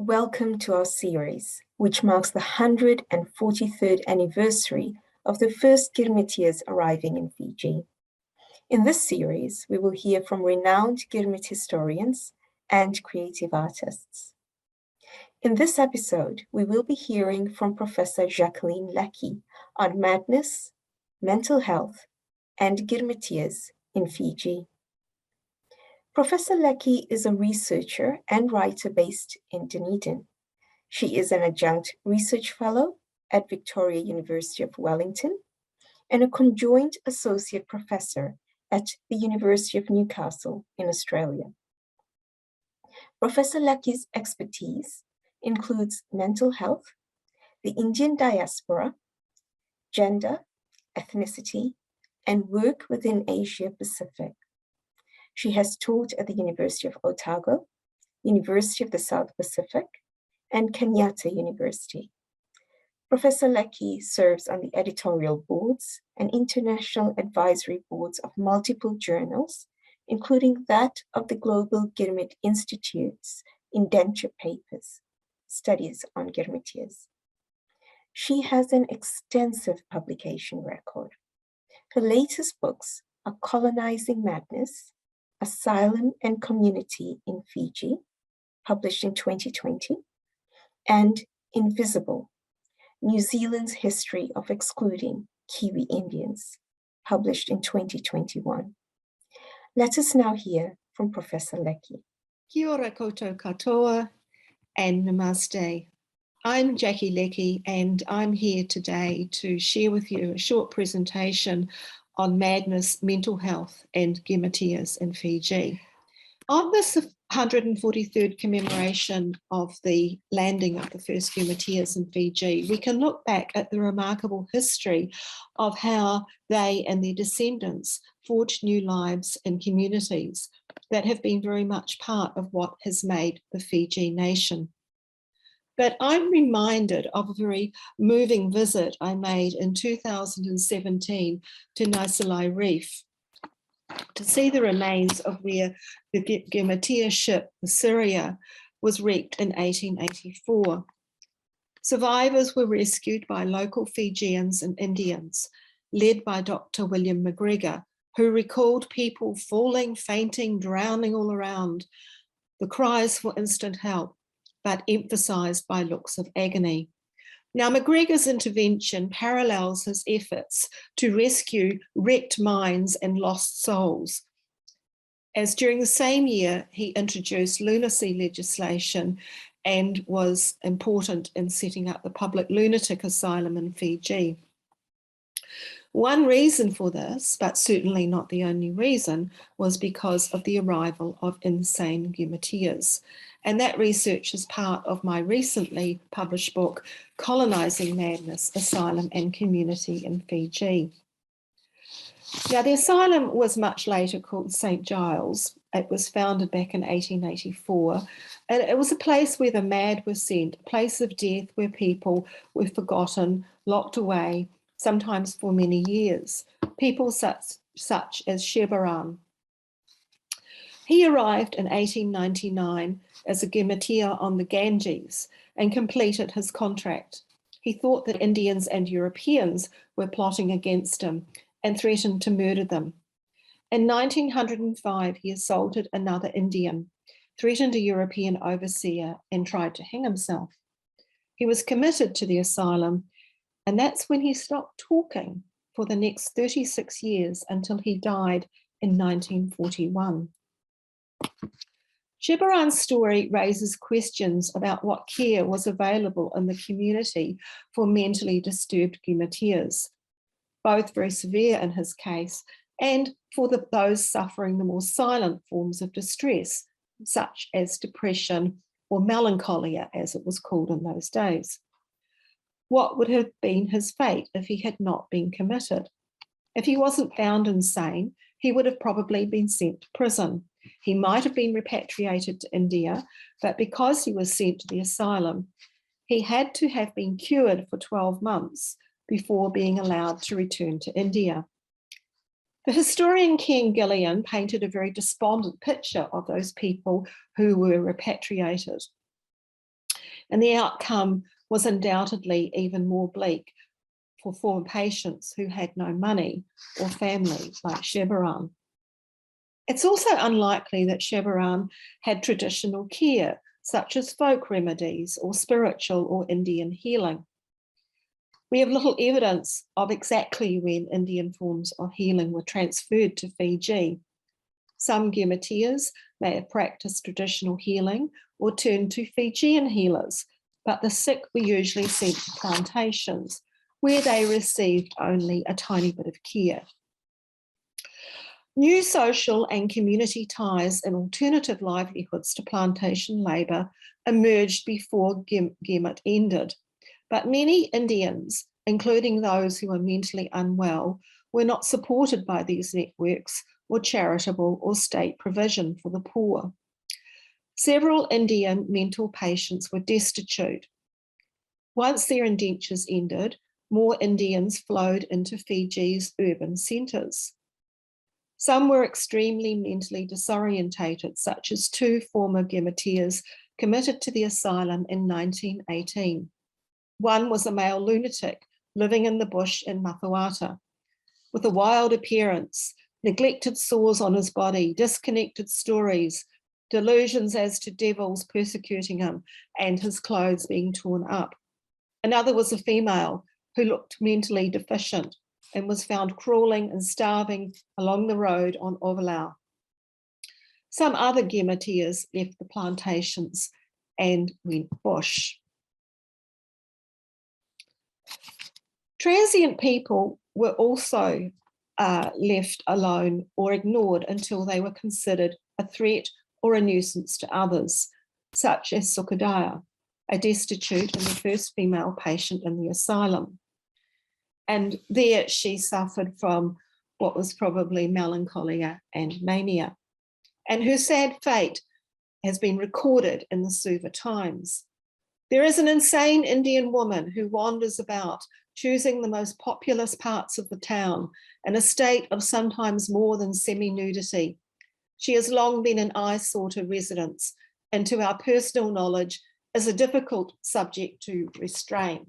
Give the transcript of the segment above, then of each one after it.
welcome to our series, which marks the 143rd anniversary of the first Girmitiyas arriving in Fiji. In this series, we will hear from renowned Girmit historians and creative artists. In this episode, we will be hearing from Professor Jacqueline Leckie on madness, mental health, and Girmitiyas in Fiji. Professor Leckie is a researcher and writer based in Dunedin. She is an adjunct research fellow at Victoria University of Wellington and a conjoint associate professor at the University of Newcastle in Australia. Professor Leckie's expertise includes mental health, the Indian diaspora, gender, ethnicity, and work within Asia Pacific. She has taught at the University of Otago, University of the South Pacific, and Calcutta University. Professor Leckie serves on the editorial boards and international advisory boards of multiple journals, including that of the Global Girmit Institute's Indentured papers, Studies on Girmitiyas. She has an extensive publication record. Her latest books are Colonizing Madness, Asylum and Community in Fiji, published in 2020, and Invisible, New Zealand's History of Excluding Kiwi Indians, published in 2021. Let us now hear from Professor Leckie. Kia ora koutou katoa and namaste. I'm Jackie Leckie and I'm here today to share with you a short presentation on madness, mental health and Girmitiyas in Fiji. On this 143rd commemoration of the landing of the first Girmitiyas in Fiji, we can look back at the remarkable history of how they and their descendants forged new lives in communities that have been very much part of what has made the Fiji nation. But I'm reminded of a very moving visit I made in 2017 to Nisalai Reef to see the remains of where the Girmitiyas ship, the Syria, was wrecked in 1884. Survivors were rescued by local Fijians and Indians, led by Dr. William McGregor, who recalled people falling, fainting, drowning all around, the cries for instant help, but emphasised by looks of agony. Now, McGregor's intervention parallels his efforts to rescue wrecked minds and lost souls, as during the same year he introduced lunacy legislation and was important in setting up the public lunatic asylum in Fiji. One reason for this, but certainly not the only reason, was because of the arrival of insane Girmitiyas. And that research is part of my recently published book, Colonizing Madness, Asylum and Community in Fiji. Now, the asylum was much later called St. Giles. It was founded back in 1884, and it was a place where the mad were sent, a place of death where people were forgotten, locked away, sometimes for many years, people such as Shebaran. He arrived in 1899 as a Girmitiya on the Ganges and completed his contract. He thought that Indians and Europeans were plotting against him and threatened to murder them. In 1905, he assaulted another Indian, threatened a European overseer, and tried to hang himself. He was committed to the asylum, and that's when he stopped talking for the next 36 years until he died in 1941. Shebaran's story raises questions about what care was available in the community for mentally disturbed Girmitiyas, both very severe in his case and for those suffering the more silent forms of distress, such as depression or melancholia, as it was called in those days. What would have been his fate if he had not been committed? If he wasn't found insane, he would have probably been sent to prison. He might have been repatriated to India, but because he was sent to the asylum, he had to have been cured for 12 months before being allowed to return to India. The historian Ken Gillian painted a very despondent picture of those people who were repatriated. and the outcome was undoubtedly even more bleak for former patients who had no money or family, like Shebaran. It's also unlikely that Shebaran had traditional care, such as folk remedies or spiritual or Indian healing. We have little evidence of exactly when Indian forms of healing were transferred to Fiji. Some Girmitiyas may have practiced traditional healing or turned to Fijian healers, but the sick were usually sent to plantations where they received only a tiny bit of care. New social and community ties and alternative livelihoods to plantation labour emerged before Girmit ended, but many Indians, including those who were mentally unwell, were not supported by these networks or charitable or state provision for the poor. Several Indian mental patients were destitute. Once their indentures ended, more Indians flowed into Fiji's urban centres. Some were extremely mentally disorientated, such as 2 former Girmitiyas committed to the asylum in 1918. One was a male lunatic living in the bush in Mathuata, with a wild appearance, neglected sores on his body, disconnected stories, delusions as to devils persecuting him, and his clothes being torn up. Another was a female who looked mentally deficient and was found crawling and starving along the road on Ovalau. Some other Girmitiyas left the plantations and went bush. Transient people were also left alone or ignored until they were considered a threat or a nuisance to others, such as Sukadaya, a destitute and the first female patient in the asylum. And there she suffered from what was probably melancholia and mania. And her sad fate has been recorded in the Suva Times. There is an insane Indian woman who wanders about, choosing the most populous parts of the town in a state of sometimes more than semi-nudity. She has long been an eyesore to residents, and to our personal knowledge is a difficult subject to restrain.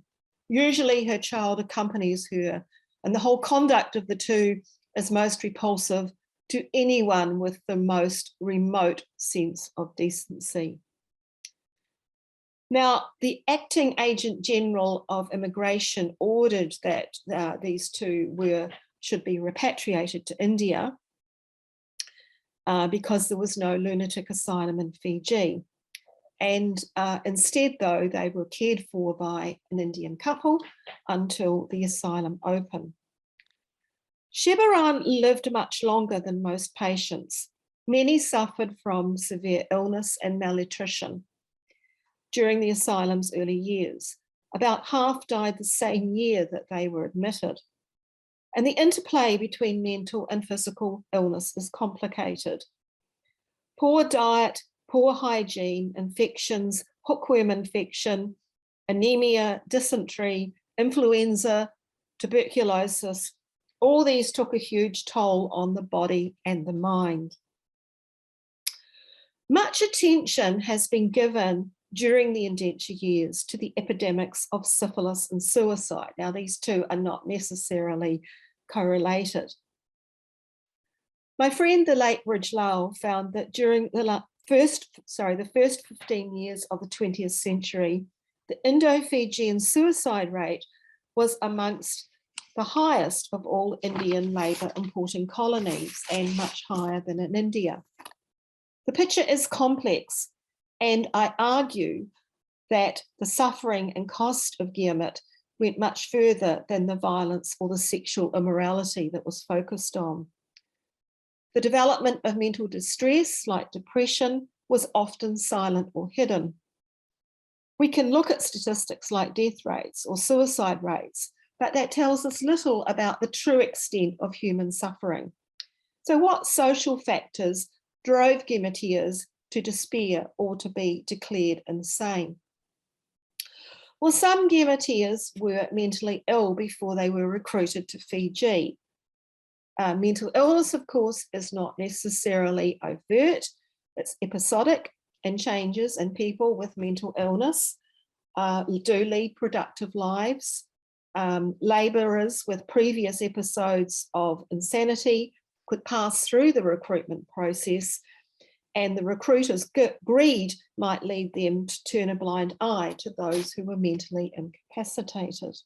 Usually her child accompanies her, and the whole conduct of the two is most repulsive to anyone with the most remote sense of decency. Now, the acting agent general of immigration ordered that these two should be repatriated to India because there was no lunatic asylum in Fiji. And instead, though, they were cared for by an Indian couple until the asylum opened. Shebaran lived much longer than most patients. Many suffered from severe illness and malnutrition during the asylum's early years. About half died the same year that they were admitted. And the interplay between mental and physical illness is complicated. Poor diet, poor hygiene, infections, hookworm infection, anemia, dysentery, influenza, tuberculosis, all these took a huge toll on the body and the mind. Much attention has been given during the indenture years to the epidemics of syphilis and suicide. Now, these two are not necessarily correlated. My friend, the late Ridge Lowell, found that during the first 15 years of the 20th century, the Indo-Fijian suicide rate was amongst the highest of all Indian labour importing colonies and much higher than in India. The picture is complex, and I argue that the suffering and cost of Girmit went much further than the violence or the sexual immorality that was focused on. The development of mental distress, like depression, was often silent or hidden. We can look at statistics like death rates or suicide rates, but that tells us little about the true extent of human suffering. So what social factors drove Girmitiyas to despair or to be declared insane? Well, some Girmitiyas were mentally ill before they were recruited to Fiji. Mental illness, of course, is not necessarily overt. It's episodic and changes in people with mental illness. do lead productive lives. Labourers with previous episodes of insanity could pass through the recruitment process, and the recruiters' greed might lead them to turn a blind eye to those who were mentally incapacitated.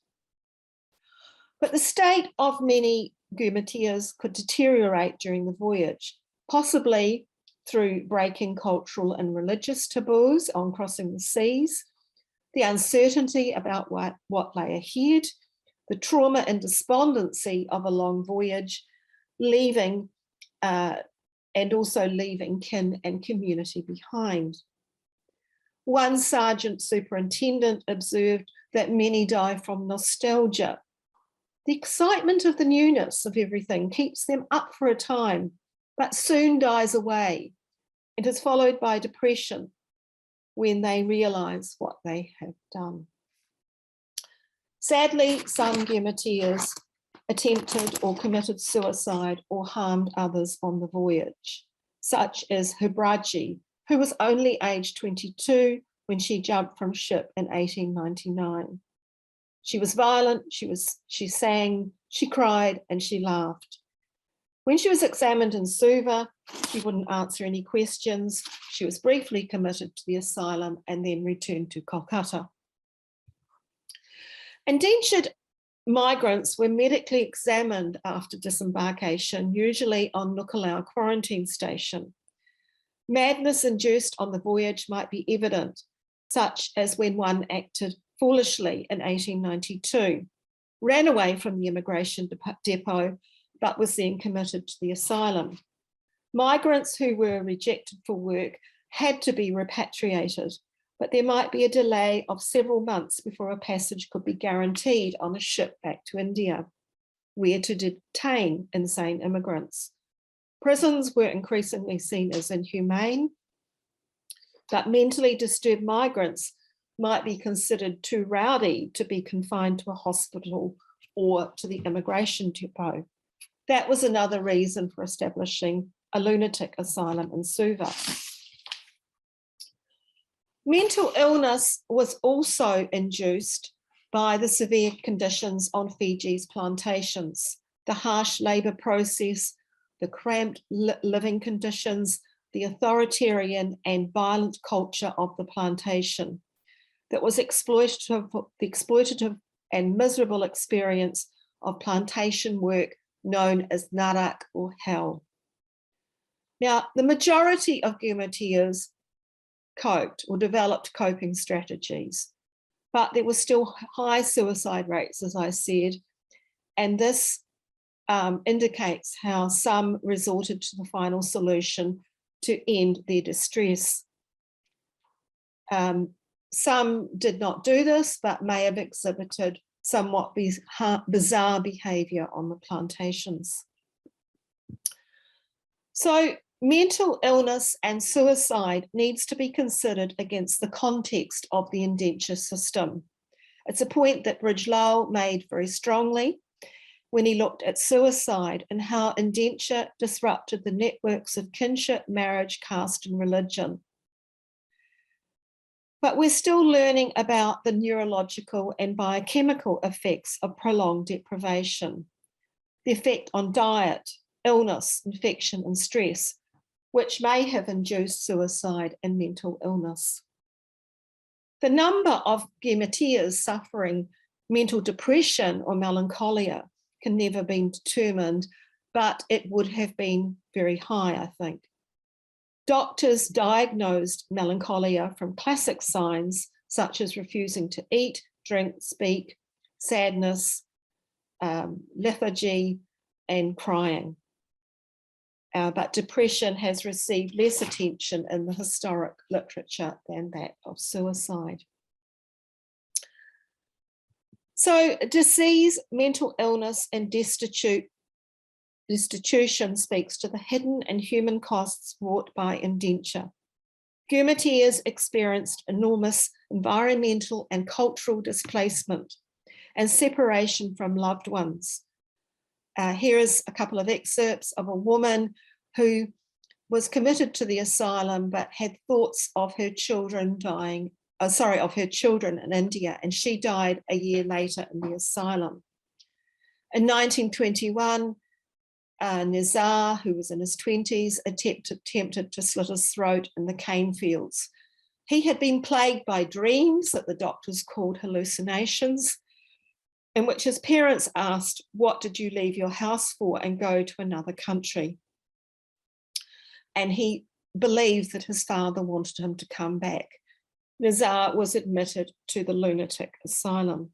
But the state of many Girmitiyas could deteriorate during the voyage, possibly through breaking cultural and religious taboos on crossing the seas, the uncertainty about what lay ahead, the trauma and despondency of a long voyage, leaving and also leaving kin and community behind. One sergeant superintendent observed that many die from nostalgia. The excitement of the newness of everything keeps them up for a time, but soon dies away. It is followed by depression when they realise what they have done. Sadly, some Girmitiyas attempted or committed suicide or harmed others on the voyage, such as Hebraji, who was only aged 22 when she jumped from ship in 1899. She was violent, she sang, she cried, and she laughed. When she was examined in Suva, she wouldn't answer any questions. She was briefly committed to the asylum and then returned to Calcutta. Indentured migrants were medically examined after disembarkation, usually on Nukulau quarantine station. Madness induced on the voyage might be evident, such as when one acted foolishly in 1892, ran away from the immigration depot, but was then committed to the asylum. Migrants who were rejected for work had to be repatriated, but there might be a delay of several months before a passage could be guaranteed on a ship back to India, where to detain insane immigrants. Prisons were increasingly seen as inhumane, but mentally disturbed migrants might be considered too rowdy to be confined to a hospital or to the immigration depot. That was another reason for establishing a lunatic asylum in Suva. Mental illness was also induced by the severe conditions on Fiji's plantations, the harsh labour process, the cramped living conditions, the authoritarian and violent culture of the plantation that was the exploitative and miserable experience of plantation work known as narak or hell. Now, the majority of Girmitiyas coped or developed coping strategies, but there were still high suicide rates, as I said, and this indicates how some resorted to the final solution to end their distress. Some did not do this, but may have exhibited somewhat bizarre behaviour on the plantations. So mental illness and suicide needs to be considered against the context of the indenture system. It's a point that Ridgellow made very strongly when he looked at suicide and how indenture disrupted the networks of kinship, marriage, caste, and religion. But we're still learning about the neurological and biochemical effects of prolonged deprivation, the effect on diet, illness, infection, and stress, which may have induced suicide and mental illness. The number of Girmitiyas suffering mental depression or melancholia can never be determined, but it would have been very high, I think. Doctors diagnosed melancholia from classic signs such as refusing to eat, drink, speak, sadness, lethargy, and crying. But depression has received less attention in the historic literature than that of suicide. So disease, mental illness, and destitution speaks to the hidden and human costs brought by indenture. Girmitiyas experienced enormous environmental and cultural displacement and separation from loved ones. Here is a couple of excerpts of a woman who was committed to the asylum but had thoughts of her children dying of her children in India, and she died a year later in the asylum. In 1921, Nizar, who was in his 20s, attempted to slit his throat in the cane fields. He had been plagued by dreams that the doctors called hallucinations, in which his parents asked, "What did you leave your house for and go to another country?" And he believed that his father wanted him to come back. Nizar was admitted to the lunatic asylum.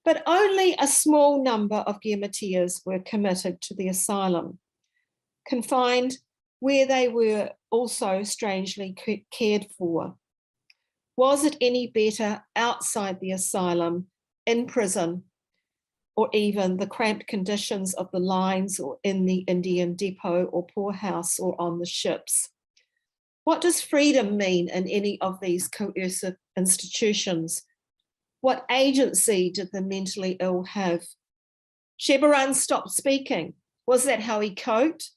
But only a small number of Girmitiyas were committed to the asylum, confined where they were also strangely cared for. Was it any better outside the asylum, in prison, or even the cramped conditions of the lines or in the Indian depot or poorhouse or on the ships? What does freedom mean in any of these coercive institutions? What agency did the mentally ill have? Shebaran stopped speaking. Was that how he coped?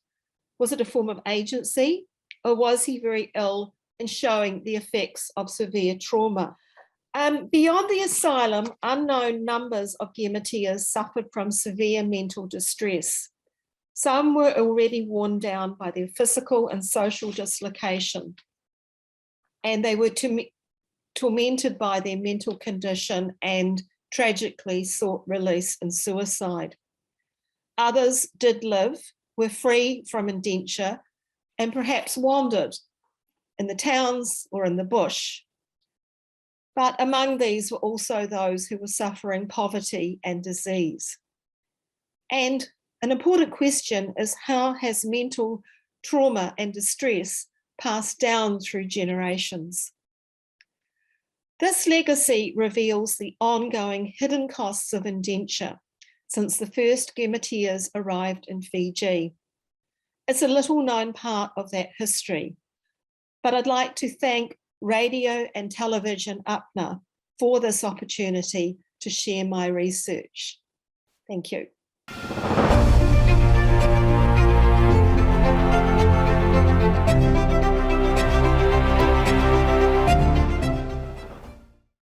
Was it a form of agency? Or was he very ill and showing the effects of severe trauma? Beyond the asylum, unknown numbers of Girmitiyas suffered from severe mental distress. Some were already worn down by their physical and social dislocation, and they were tormented by their mental condition and tragically sought release in suicide. Others did live, were free from indenture, and perhaps wandered in the towns or in the bush. But among these were also those who were suffering poverty and disease. And an important question is, how has mental trauma and distress passed down through generations? This legacy reveals the ongoing hidden costs of indenture since the first Girmitiyas arrived in Fiji. It's a little known part of that history, but I'd like to thank Radio and Television UPNA for this opportunity to share my research. Thank you.